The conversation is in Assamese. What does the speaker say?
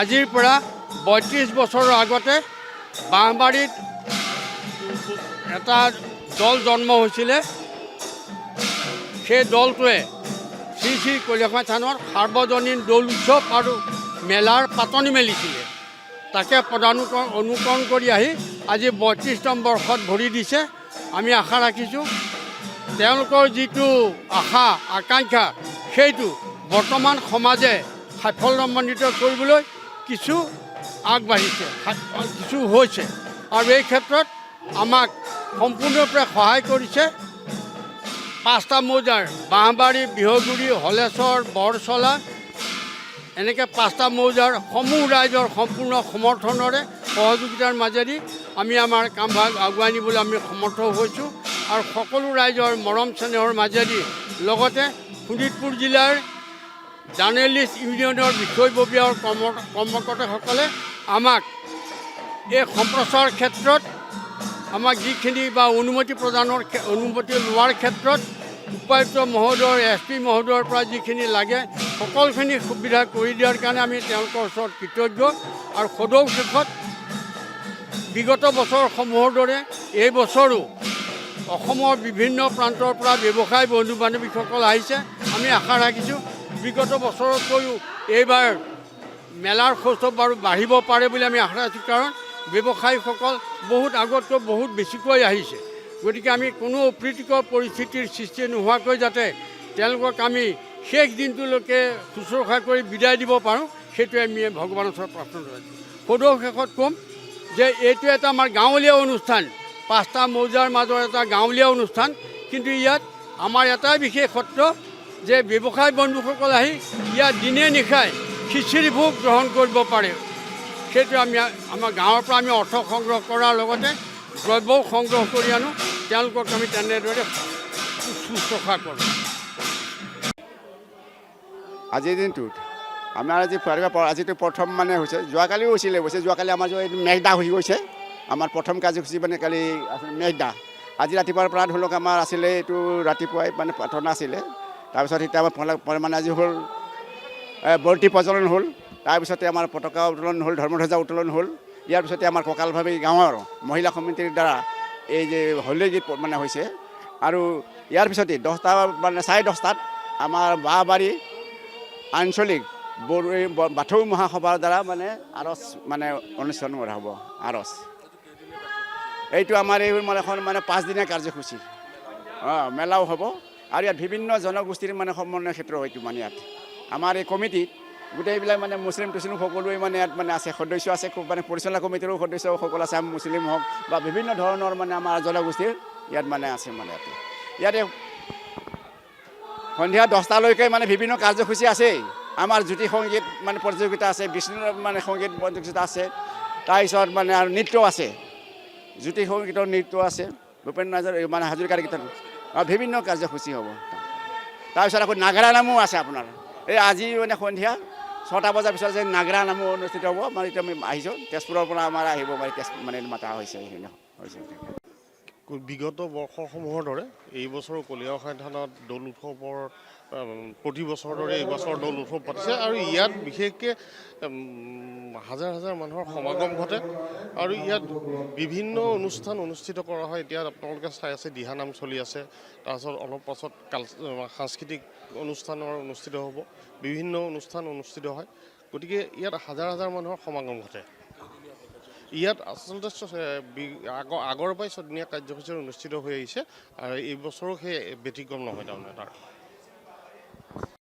আজিৰ পৰা ৩২ বছৰৰ আগতে বাঁহবাৰীত এটা দল জন্ম হৈছিলে। সেই দলটোৱে শ্ৰী শ্ৰী কলীয়াখোৱা থানত সাৰ্বজনীন দৌল উৎসৱ আৰু মেলাৰ পাতনি মেলিছিলে। তাকে অনুকৰণ কৰি আহি আজি ৩২তম বৰ্ষত ভৰি দিছে। আমি আশা ৰাখিছোঁ তেওঁলোকৰ যিটো আশা আকাংক্ষা সেইটো বৰ্তমান সমাজে সাফল্যমণ্ডিত কৰিবলৈ কিছু আগবাঢ়িছে, কিছু হৈছে। আৰু এই ক্ষেত্ৰত আমাক সম্পূৰ্ণৰূপে সহায় কৰিছে 5টা মৌজাৰ বাঁহবাৰী, বিহগুৰি, হলেশ্বৰ, বৰচলা, এনেকৈ 5টা মৌজাৰ সমূহ ৰাইজৰ সম্পূৰ্ণ সমৰ্থনেৰে সহযোগিতাৰ মাজেদি আমি আমাৰ কামভাগ আগুৱাই নিবলৈ আমি সমৰ্থ হৈছোঁ। আৰু সকলো ৰাইজৰ মৰম চেনেহৰ মাজেদি লগতে শোণিতপুৰ জিলাৰ জাৰ্নেলিষ্ট ইউনিয়নৰ বিষয়ববীয়া কৰ্মকৰ্তাসকলে আমাক এই সম্প্ৰচাৰ ক্ষেত্ৰত আমাক যিখিনি বা অনুমতি লোৱাৰ ক্ষেত্ৰত উপায়ুক্ত মহোদয়, SP মহোদয়ৰ পৰা যিখিনি লাগে সকলোখিনি সুবিধা কৰি দিয়াৰ কাৰণে আমি তেওঁলোকৰ ওচৰত কৃতজ্ঞ। আৰু সদৌ শেষত বিগত বছৰসমূহৰ দৰে এই বছৰো অসমৰ বিভিন্ন প্ৰান্তৰ পৰা ব্যৱসায়ী বন্ধু বান্ধৱীসকল আহিছে। আমি আশা ৰাখিছোঁ বিগত বছৰতকৈও এইবাৰ মেলাৰ সৌষ্ঠৱ বাৰু বাঢ়িব পাৰে বুলি আমি আশা ৰাখিছোঁ। কাৰণ ব্যৱসায়ীসকল বহুত আগতকৈ বহুত বেছিকৈ আহিছে। গতিকে আমি কোনো অপ্ৰীতিকৰ পৰিস্থিতিৰ সৃষ্টি নোহোৱাকৈ যাতে তেওঁলোকক আমি শেষ দিনটোলৈকে শুশ্ৰূষা কৰি বিদায় দিব পাৰোঁ, সেইটোৱে আমি ভগৱানৰ ওচৰত প্ৰাৰ্থনা কৰিছোঁ। সদৌ শেষত ক'ম যে এইটো এটা আমাৰ গাঁৱলীয়া অনুষ্ঠান, 5টা মৌজাৰ মাজৰ এটা গাঁৱলীয়া অনুষ্ঠান। কিন্তু ইয়াত আমাৰ এটাই বিশেষত্ব যে ব্যৱসায়ী বন্ধুসকল আহি ইয়াত দিনে নিশাই খিচিৰি ভোগ গ্ৰহণ কৰিব পাৰে। সেইটো আমি আমাৰ গাঁৱৰ পৰা আমি অৰ্থ সংগ্ৰহ কৰাৰ লগতে দ্ৰব্যও সংগ্ৰহ কৰি আনোঁ। তেওঁলোকক আমি তেনেদৰে শুশ্ৰূষা কৰোঁ। আজিৰ দিনটোত আমাৰ আজিতো প্ৰথম মানে হৈছে, যোৱাকালিও হৈছিলে অৱশ্যে। যোৱাকালি আমাৰ মেঘদা হৈ গৈছে। আমাৰ প্ৰথম কাৰ্যসূচী মানে কালি আছিল মেঘদা। আজি ৰাতিপুৱাৰ পৰা ধৰি লওক আমাৰ আছিলে এইটো ৰাতিপুৱাই মানে প্ৰাৰ্থনা আছিলে। তাৰপিছত এতিয়া আমাৰ মানে আজি হ'ল বৰ্তি প্ৰজ্বলন হ'ল। তাৰপিছতে আমাৰ পতাকা উত্তোলন হ'ল, ধৰ্মধ্বজা উত্তোলন হ'ল। ইয়াৰ পিছতে আমাৰ কঁকালভাবী গাঁৱৰ মহিলা সমিতিৰ দ্বাৰা এই যে হলী গীত মানে হৈছে। আৰু ইয়াৰ পিছতে 10টা মানে 10:30 আমাৰ বাঁহবাৰী আঞ্চলিক বাথৌ মহাসভাৰ দ্বাৰা মানে আৰচ মানে অনুষ্ঠান কৰা হ'ব। আৰচ এইটো আমাৰ এই মানে এখন মানে 5দিনীয়া কাৰ্যসূচী। মেলাও হ'ব। আৰু ইয়াত বিভিন্ন জনগোষ্ঠীৰ মানে সমন্বয় ক্ষেত্ৰ হয়তো মানে ইয়াত আমাৰ এই কমিটিত গোটেইবিলাক মানে মুছলিম তুছলিম সকলোৱে মানে ইয়াত মানে আছে, সদস্য আছে। খুব মানে পৰিচালনা কমিটিৰো সদস্যসকল আছে, মুছলিম হওক বা বিভিন্ন ধৰণৰ মানে আমাৰ জনগোষ্ঠীৰ ইয়াত মানে আছে। মানে ইয়াতে সন্ধিয়া 10টালৈকে মানে বিভিন্ন কাৰ্যসূচী আছেই। আমাৰ জ্যোতি সংগীত মানে প্ৰতিযোগিতা আছে, বিষ্ণুৰ মানে সংগীত প্ৰতিযোগিতা আছে। তাৰপিছত মানে আৰু নৃত্য আছে, জ্যোতি সংগীতৰ নৃত্য আছে, ভূপেন মানে হাজৰিকাৰ গীতৰ বিভিন্ন কাৰ্যসূচী হ'ব। তাৰপিছত আকৌ নাগাৰা নামো আছে আপোনাৰ। এই আজি মানে সন্ধিয়া 6টা বজাৰ পিছত যে নাগাৰা নামো অনুষ্ঠিত হ'ব। মানে এতিয়া আমি আহিছোঁ তেজপুৰৰ পৰা আমাৰ আহিব মানে মাতা হৈছে। বিগত বৰ্ষসমূহৰ দৰে এই বছৰ কলীয়াখোৱা থানত দৌল উৎসৱৰ প্ৰতি বছৰৰ দৰে এইবছৰ দৌল উৎসৱ পাতিছে। আৰু ইয়াত বিশেষকৈ হাজাৰ হাজাৰ মানুহৰ সমাগম ঘটে। আৰু ইয়াত বিভিন্ন অনুষ্ঠান অনুষ্ঠিত কৰা হয়। এতিয়া আপোনালোকে চাই আছে দিহানাম চলি আছে। তাৰপিছত অলপ পাছত সাংস্কৃতিক অনুষ্ঠানৰ অনুষ্ঠিত হ'ব, বিভিন্ন অনুষ্ঠান অনুষ্ঠিত হয়। গতিকে ইয়াত হাজাৰ হাজাৰ মানুহৰ সমাগম ঘটে। ইয়াত আচলতে আগৰ পৰাই 6দিনীয়া কাৰ্যসূচী অনুষ্ঠিত হৈ আহিছে। আৰু এইবছৰো সেই ব্যতিক্ৰম নহয় তাৰমানে তাৰ